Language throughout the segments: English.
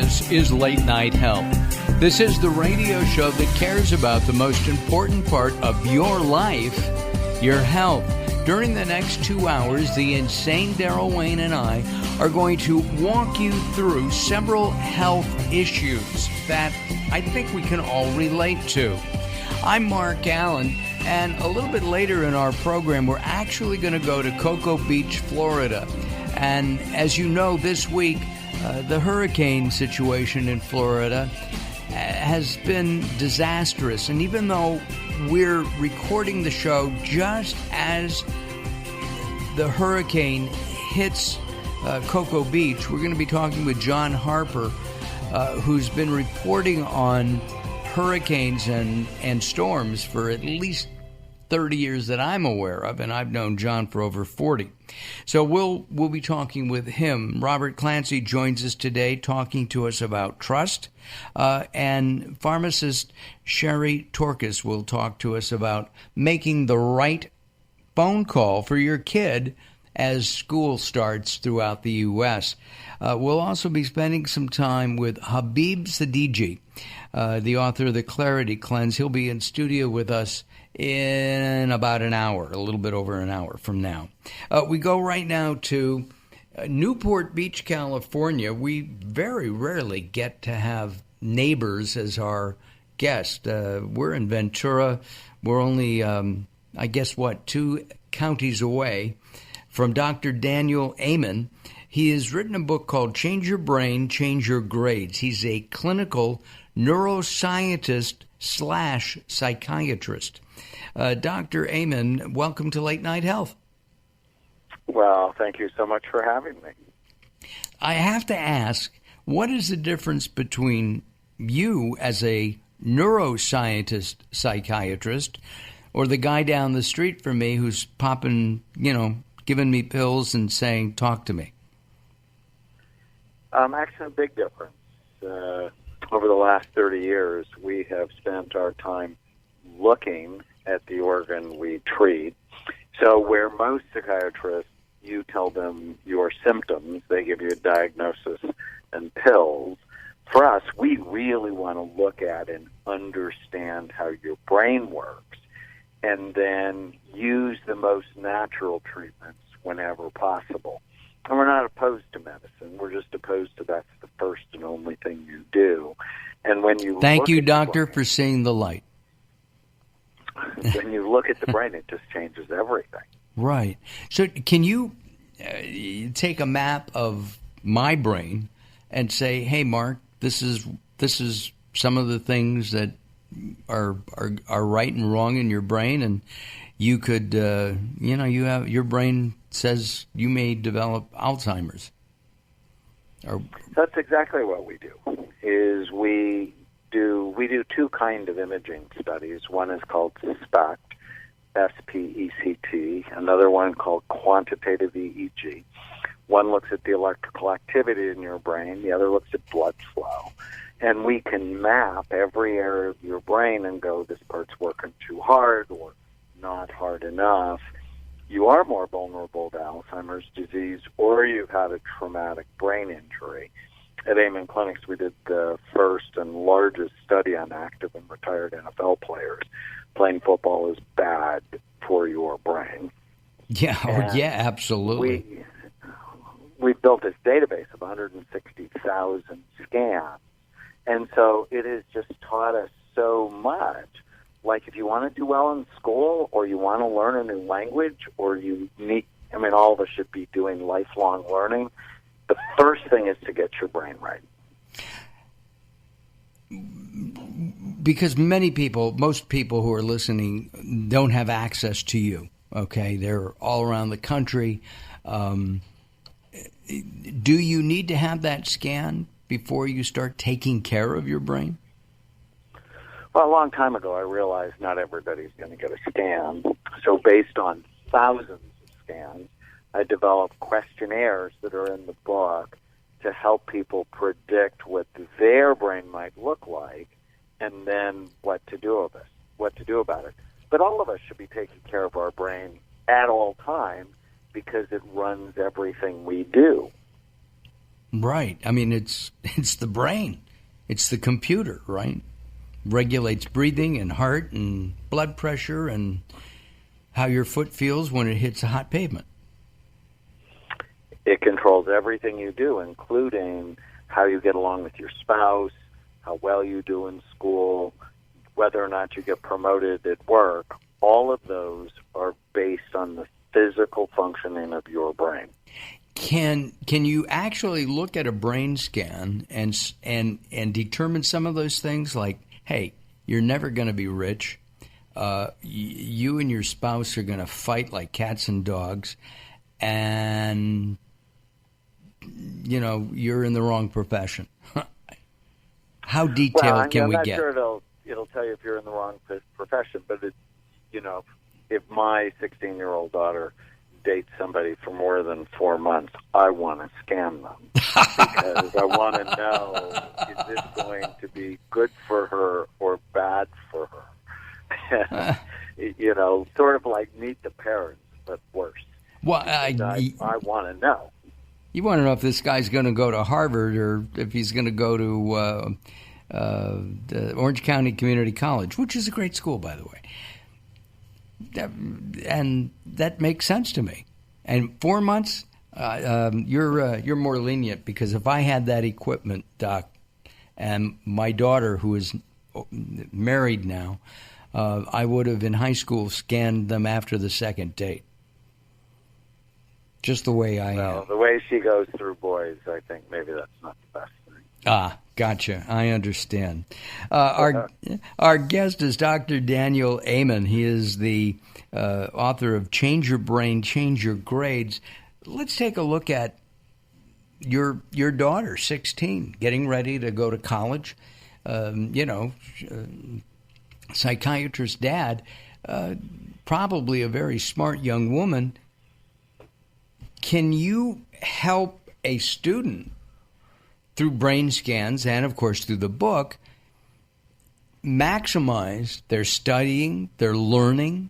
This is Late Night Health. This is the radio show that cares about the most important part of your life, your health. During the next 2 hours, the insane Daryl Wayne and I are going to walk you through several health issues that I think we can all relate to. I'm Mark Allen, and a little bit later in our program, we're actually going to go to Cocoa Beach, Florida. And as you know, this week, the hurricane situation in Florida has been disastrous. And even though we're recording the show just as the hurricane hits Cocoa Beach, we're going to be talking with John Harper, who's been reporting on hurricanes and storms for at least 30 years that I'm aware of, and I've known John for over 40. So we'll be talking with him. Robert Clancy joins us today talking to us about trust, and pharmacist Sherry Torkis will talk to us about making the right phone call for your kid as school starts throughout the U.S. We'll also be spending some time with Habib Siddiqui, the author of The Clarity Cleanse. He'll be in studio with us in about an hour, a little bit over an hour from now. We go right now to Newport Beach, California. We very rarely get to have neighbors as our guest. We're in Ventura. We're only, 2 counties away from Dr. Daniel Amen. He has written a book called Change Your Brain, Change Your Grades. He's a clinical neuroscientist / psychiatrist. Dr. Amen, welcome to Late Night Health. Well, thank you so much for having me. I have to ask, what is the difference between you as a neuroscientist psychiatrist or the guy down the street from me who's popping, giving me pills and saying, talk to me? Actually, a big difference. Over the last 30 years, we have spent our time looking at the organ we treat. So where most psychiatrists, you tell them your symptoms, they give you a diagnosis and pills. For us, we really want to look at and understand how your brain works and then use the most natural treatments whenever possible. And we're not opposed to medicine. We're just opposed to that's the first and only thing you do. And when you Thank you, doctor, for seeing the light. When you look at the brain, it just changes everything. Right. So can you take a map of my brain and say, hey, Mark, this is some of the things that are right and wrong in your brain, and you could, you have your brain says you may develop Alzheimer's. That's exactly what we do. Is we do 2 kind of imaging studies. One is called SPECT, SPECT. Another one called quantitative EEG. One looks at the electrical activity in your brain. The other looks at blood flow. And we can map every area of your brain and go, this part's working too hard or not hard enough. You are more vulnerable to Alzheimer's disease, or you've had a traumatic brain injury. At Amen Clinics, we did the first and largest study on active and retired NFL players. Playing football is bad for your brain. Yeah, absolutely. We built this database of 160,000 scans, and so it has just taught us so much. Like if you want to do well in school or you want to learn a new language or you need, all of us should be doing lifelong learning. The first thing is to get your brain right. Because most people who are listening don't have access to you, okay? They're all around the country. Do you need to have that scan before you start taking care of your brain? Well, a long time ago, I realized not everybody's going to get a scan. So based on thousands of scans, I developed questionnaires that are in the book to help people predict what their brain might look like and then what to do about it. But all of us should be taking care of our brain at all times because it runs everything we do. Right. I mean, it's the brain. It's the computer, right? Regulates breathing and heart and blood pressure and how your foot feels when it hits a hot pavement. It controls everything you do, including how you get along with your spouse, how well you do in school, whether or not you get promoted at work. All of those are based on the physical functioning of your brain. Can you actually look at a brain scan and determine some of those things, like, hey, you're never going to be rich, you and your spouse are going to fight like cats and dogs, and you're in the wrong profession? How detailed can we get? I'm not sure it'll tell you if you're in the wrong profession, but if my 16-year-old daughter dates somebody for more than 4 months, I want to scam them because I want to know, is this going to be good for her or bad for her? Sort of like Meet the Parents, but worse. Well, I want to know. You want to know if this guy's going to go to Harvard or if he's going to go to the Orange County Community College, which is a great school, by the way. And that makes sense to me. And 4 months, you're more lenient, because if I had that equipment, Doc, and my daughter, who is married now, I would have in high school scanned them after the second date. Just the way I am. The way she goes through boys, I think maybe that's not the best thing. Ah, gotcha. I understand. Our guest is Dr. Daniel Amen. He is the author of Change Your Brain, Change Your Grades. Let's take a look at your daughter, 16, getting ready to go to college. Psychiatrist dad, probably a very smart young woman. Can you help a student through brain scans and, of course, through the book, maximize their studying, their learning,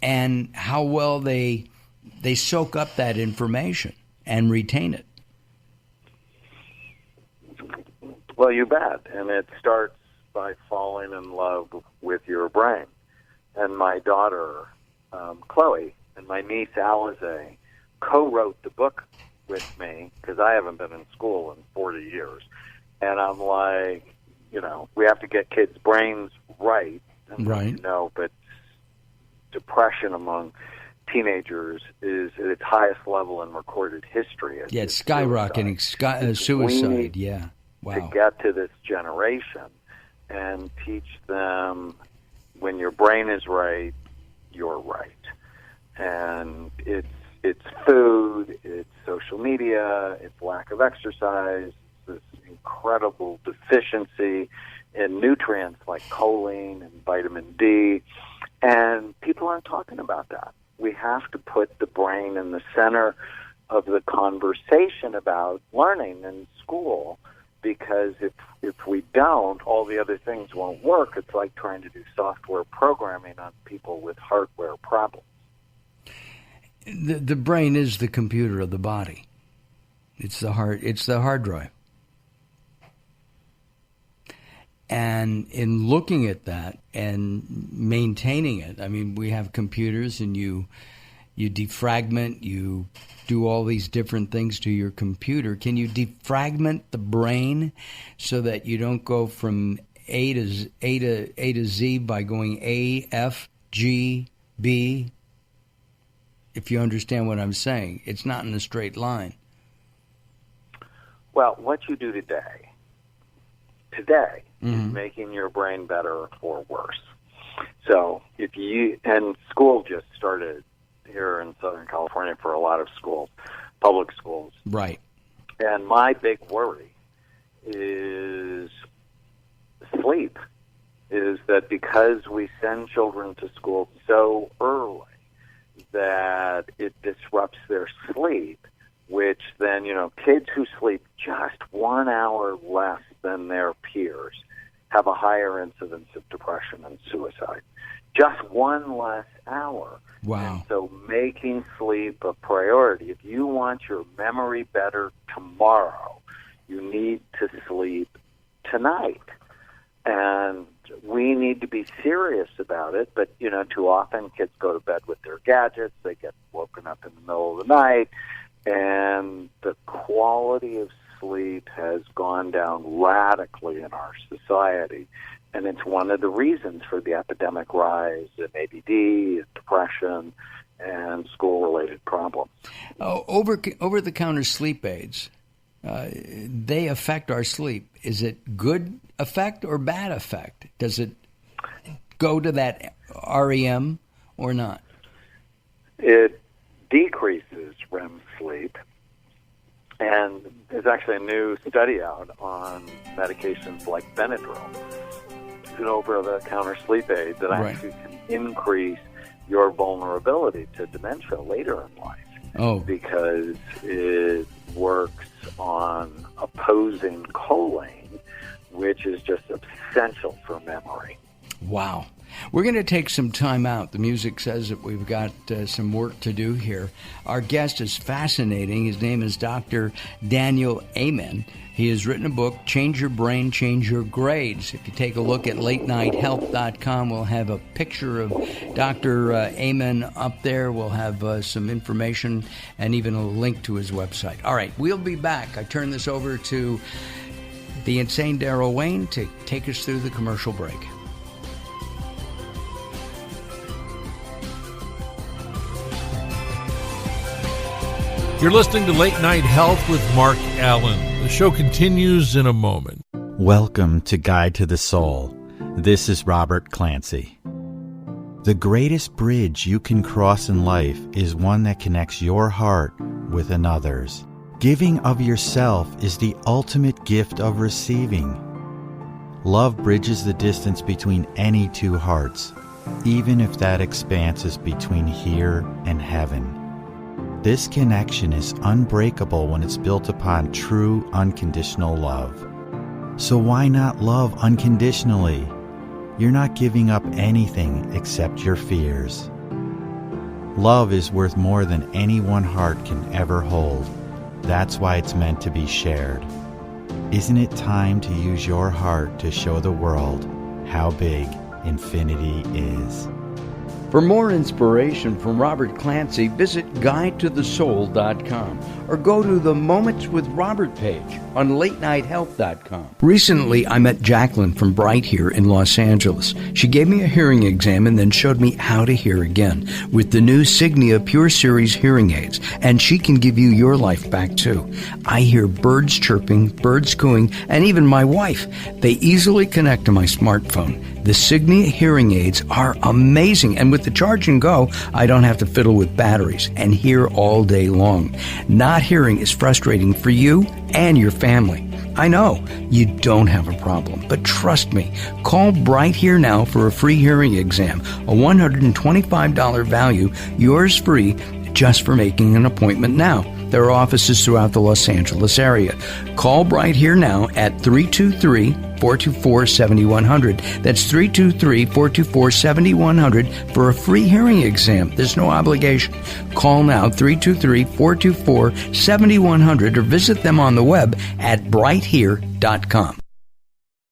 and how well they soak up that information and retain it? Well, you bet. And it starts by falling in love with your brain. And my daughter, Chloe, and my niece, Alize, co-wrote the book with me, because I haven't been in school in 40 years. And I'm like, we have to get kids' brains right. And right. But depression among teenagers is at its highest level in recorded history. It's skyrocketing. Suicide, yeah. Wow. To get to this generation and teach them, when your brain is right, you're right. And it's food, it's social media, it's lack of exercise, this incredible deficiency in nutrients like choline and vitamin D, and people aren't talking about that. We have to put the brain in the center of the conversation about learning in school, because if we don't, all the other things won't work. It's like trying to do software programming on people with hardware problems. The brain is the computer of the body. It's the hard drive. And in looking at that and maintaining it, I mean, we have computers, and you defragment, you do all these different things to your computer. Can you defragment the brain so that you don't go from A to Z by going A, F, G, B? If you understand what I'm saying, it's not in a straight line. Well, what you do today is making your brain better or worse. So and school just started here in Southern California for a lot of schools, public schools. Right. And my big worry is sleep, is that because we send children to school so early, that it disrupts their sleep, which then, kids who sleep just 1 hour less than their peers have a higher incidence of depression and suicide. Just one less hour. Wow. And so making sleep a priority. If you want your memory better tomorrow, you need to sleep tonight. And we need to be serious about it, but, too often kids go to bed with their gadgets, they get woken up in the middle of the night, and the quality of sleep has gone down radically in our society. And it's one of the reasons for the epidemic rise in ADD, depression, and school-related problems. Over-the-counter sleep aids, they affect our sleep. Is it good effect or bad effect? Does it go to that REM or not? It decreases REM sleep. And there's actually a new study out on medications like Benadryl, an over-the-counter sleep aid that actually can increase your vulnerability to dementia later in life because it works on opposing choline, which is just essential for memory. Wow. We're going to take some time out. The music says that we've got some work to do here. Our guest is fascinating. His name is Dr. Daniel Amen. He has written a book, Change Your Brain, Change Your Grades. If you take a look at latenighthealth.com, we'll have a picture of Dr. Amen up there. We'll have some information and even a link to his website. All right, we'll be back. I turn this over to the insane Daryl Wayne to take us through the commercial break. You're listening to Late Night Health with Mark Allen. The show continues in a moment. Welcome to Guide to the Soul. This is Robert Clancy. The greatest bridge you can cross in life is one that connects your heart with another's. Giving of yourself is the ultimate gift of receiving. Love bridges the distance between any two hearts, even if that expanse is between here and heaven. This connection is unbreakable when it's built upon true, unconditional love. So why not love unconditionally? You're not giving up anything except your fears. Love is worth more than any one heart can ever hold. That's why it's meant to be shared. Isn't it time to use your heart to show the world how big infinity is? For more inspiration from Robert Clancy, visit GuideToTheSoul.com or go to the Moments with Robert page on LateNightHealth.com. Recently, I met Jacqueline from Bright here in Los Angeles. She gave me a hearing exam and then showed me how to hear again with the new Signia Pure Series hearing aids, and she can give you your life back too. I hear birds chirping, birds cooing, and even my wife. They easily connect to my smartphone. The Signia hearing aids are amazing, and with the charge and go, I don't have to fiddle with batteries and hear all day long. Not hearing is frustrating for you and your family. I know you don't have a problem, but trust me, call Bright Here now for a free hearing exam, a $125 value, yours free, just for making an appointment now. There are offices throughout the Los Angeles area. Call Bright Here now at 323-424-7100. That's 323-424-7100 for a free hearing exam. There's no obligation. Call now, 323-424-7100, or visit them on the web at brighthere.com.